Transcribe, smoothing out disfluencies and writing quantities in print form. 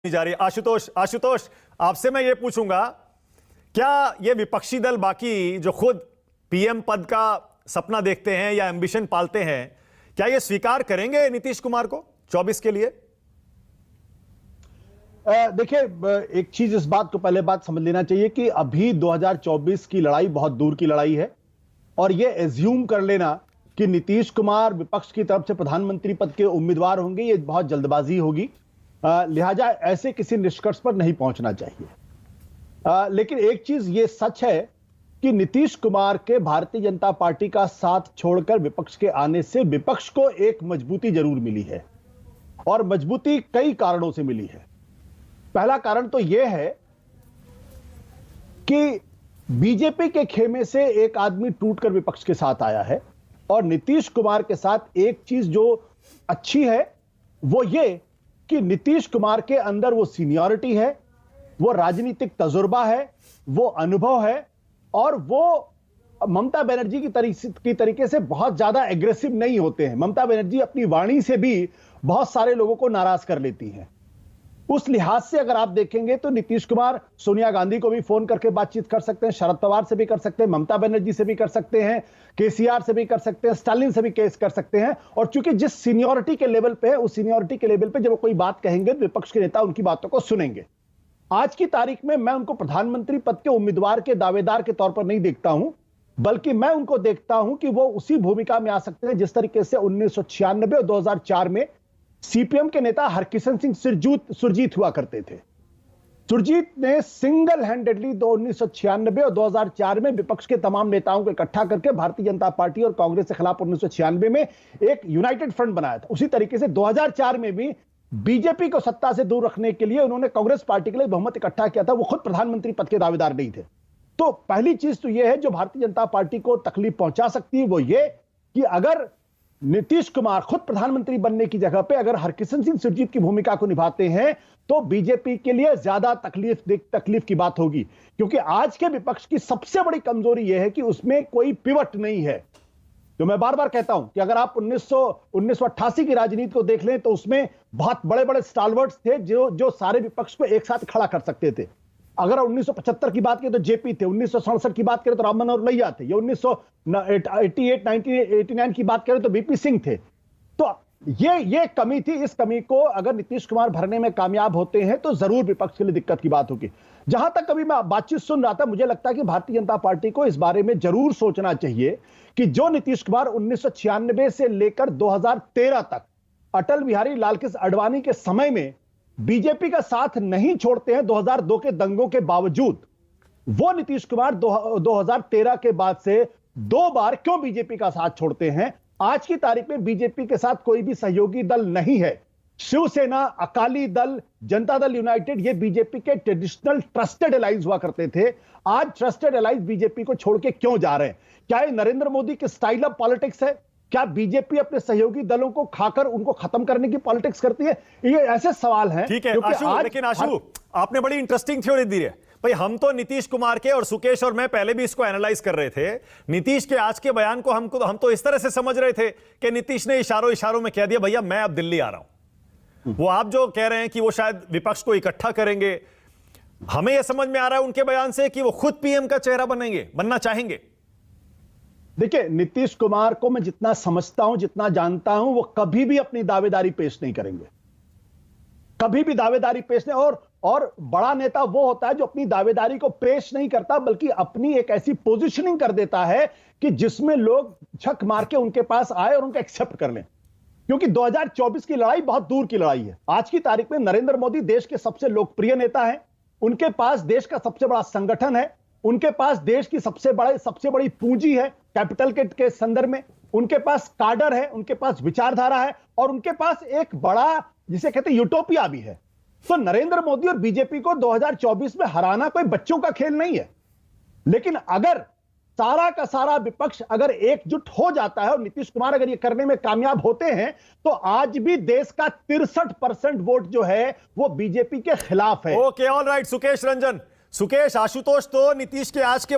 जा रही है। आशुतोष, आशुतोष आपसे मैं ये पूछूंगा, क्या ये विपक्षी दल बाकी जो खुद पीएम पद का सपना देखते हैं या एम्बिशन पालते हैं, क्या ये स्वीकार करेंगे नीतीश कुमार को 24 के लिए? देखिए, एक चीज इस बात को पहले बात समझ लेना चाहिए कि अभी 2024 की लड़ाई बहुत दूर की लड़ाई है और ये एज्यूम कर लेना कि नीतीश कुमार विपक्ष की तरफ से प्रधानमंत्री पद के उम्मीदवार होंगे, ये बहुत जल्दबाजी होगी। लिहाजा ऐसे किसी निष्कर्ष पर नहीं पहुंचना चाहिए। लेकिन एक चीज ये सच है कि नीतीश कुमार के भारतीय जनता पार्टी का साथ छोड़कर विपक्ष के आने से विपक्ष को एक मजबूती जरूर मिली है और मजबूती कई कारणों से मिली है। पहला कारण तो यह है कि बीजेपी के खेमे से एक आदमी टूटकर विपक्ष के साथ आया है और नीतीश कुमार के साथ एक चीज जो अच्छी है वो ये कि नीतीश कुमार के अंदर वो सीनियरिटी है, वो राजनीतिक तजुर्बा है, वो अनुभव है और वो ममता बनर्जी की तरीके से बहुत ज्यादा एग्रेसिव नहीं होते हैं। ममता बनर्जी अपनी वाणी से भी बहुत सारे लोगों को नाराज कर लेती हैं। उस लिहाज से अगर आप देखेंगे तो नीतीश कुमार सोनिया गांधी को भी फोन करके बातचीत कर सकते हैं, शरद पवार से भी कर सकते हैं, ममता बनर्जी से भी कर सकते हैं, केसीआर से भी कर सकते हैं, स्टालिन से भी केस कर सकते हैं। और चूंकि जिस सीनियरिटी के लेवल पे है, उस सीनियरिटी के लेवल पे जब वो कोई बात कहेंगे तो विपक्ष के नेता उनकी बातों को सुनेंगे। आज की तारीख में मैं उनको प्रधानमंत्री पद के उम्मीदवार के दावेदार के तौर पर नहीं देखता हूं, बल्कि मैं उनको देखता हूं कि वो उसी भूमिका में आ सकते हैं जिस तरीके से 1996 और 2004 में सीपीएम के नेता हरकिशन सिंह सुरजीत हुआ करते थे। सुरजीत ने सिंगल हैंडेडली 1996 और 2004 में विपक्ष के तमाम नेताओं को इकट्ठा करके भारतीय जनता पार्टी और कांग्रेस के खिलाफ 1996 में एक यूनाइटेड फ्रंट बनाया था। उसी तरीके से 2004 में भी बीजेपी को सत्ता से दूर रखने के लिए उन्होंने कांग्रेस पार्टी के लिए बहुमत इकट्ठा किया था। वो खुद प्रधानमंत्री पद के दावेदार नहीं थे। तो पहली चीज तो यह है जो भारतीय जनता पार्टी को तकलीफ पहुंचा सकती है, वो ये कि अगर नीतीश कुमार खुद प्रधानमंत्री बनने की जगह पे अगर हरकिशन सिंह सुरजीत की भूमिका को निभाते हैं तो बीजेपी के लिए ज्यादा तकलीफ की बात होगी, क्योंकि आज के विपक्ष की सबसे बड़ी कमजोरी यह है कि उसमें कोई पिवट नहीं है। जो मैं बार बार कहता हूं कि अगर आप 1988 की राजनीति को देख लें तो उसमें बहुत बड़े बड़े स्टालवर्ट्स थे जो सारे विपक्ष को एक साथ खड़ा कर सकते थे। अगर 1975 की बात करें तो जेपी थे, 1967 की बात करें तो राम मनोहर लोहिया थे, या 1989 की बात करें तो बीपी सिंह थे। तो ये कमी थी। इस कमी को अगर नीतीश कुमार भरने में कामयाब होते हैं तो जरूर विपक्ष के लिए दिक्कत की बात होगी। जहां तक अभी मैं बातचीत सुन रहा था, मुझे लगता है कि भारतीय जनता पार्टी को इस बारे में जरूर सोचना चाहिए कि जो नीतीश कुमार 1996 से लेकर 2013 तक अटल बिहारी लाल कृष्ण आडवाणी के समय में बीजेपी का साथ नहीं छोड़ते हैं 2002 के दंगों के बावजूद, वो नीतीश कुमार 2013 के बाद से 2 बार क्यों बीजेपी का साथ छोड़ते हैं? आज की तारीख में बीजेपी के साथ कोई भी सहयोगी दल नहीं है। शिवसेना, अकाली दल, जनता दल यूनाइटेड, ये बीजेपी के ट्रेडिशनल ट्रस्टेड एलाइज हुआ करते थे। आज ट्रस्टेड एलाइज बीजेपी को छोड़ के क्यों जा रहे हैं? क्या ये नरेंद्र मोदी के स्टाइल ऑफ पॉलिटिक्स है? क्या बीजेपी अपने सहयोगी दलों को खाकर उनको खत्म करने की पॉलिटिक्स करती है? ये ऐसे सवाल हैं। ठीक है आशु, लेकिन आशु आपने बड़ी इंटरेस्टिंग थ्योरी दी है भाई। हम तो नीतीश कुमार के और सुकेश और मैं पहले भी इसको एनालाइज कर रहे थे। नीतीश के आज के बयान को हम तो इस तरह से समझ रहे थे कि नीतीश ने इशारों में कह दिया भैया मैं अब दिल्ली आ रहा हूं। वो आप जो कह रहे हैं कि वो शायद विपक्ष को इकट्ठा करेंगे, हमें यह समझ में आ रहा है उनके बयान से कि वो खुद पीएम का चेहरा बनना चाहेंगे। देखिए, नीतीश कुमार को मैं जितना समझता हूं, जितना जानता हूं, वो कभी भी अपनी दावेदारी पेश नहीं करेंगे, कभी भी दावेदारी पेश नहीं। और बड़ा नेता वो होता है जो अपनी दावेदारी को पेश नहीं करता, बल्कि अपनी एक ऐसी पोजीशनिंग कर देता है कि जिसमें लोग छक मार के उनके पास आए और उनको एक्सेप्ट कर लें। क्योंकि 2024 की लड़ाई बहुत दूर की लड़ाई है। आज की तारीख में नरेंद्र मोदी देश के सबसे लोकप्रिय नेता हैं, उनके पास देश का सबसे बड़ा संगठन है, उनके पास देश की सबसे बड़ी पूंजी है कैपिटल के संदर्भ में, उनके पास काडर है, उनके पास विचारधारा है और उनके पास एक बड़ा जिसे कहते हैं यूटोपिया भी है। तो नरेंद्र मोदी और बीजेपी को 2024 में हराना कोई बच्चों का खेल नहीं है। लेकिन अगर सारा का सारा विपक्ष अगर एकजुट हो जाता है और नीतीश कुमार अगर ये करने में कामयाब होते हैं तो आज भी देश का 63% वोट जो है वो बीजेपी के खिलाफ है। Okay, all right. Sukesh Ranjan, Sukesh, Ashutosh तो नीतीश के आज के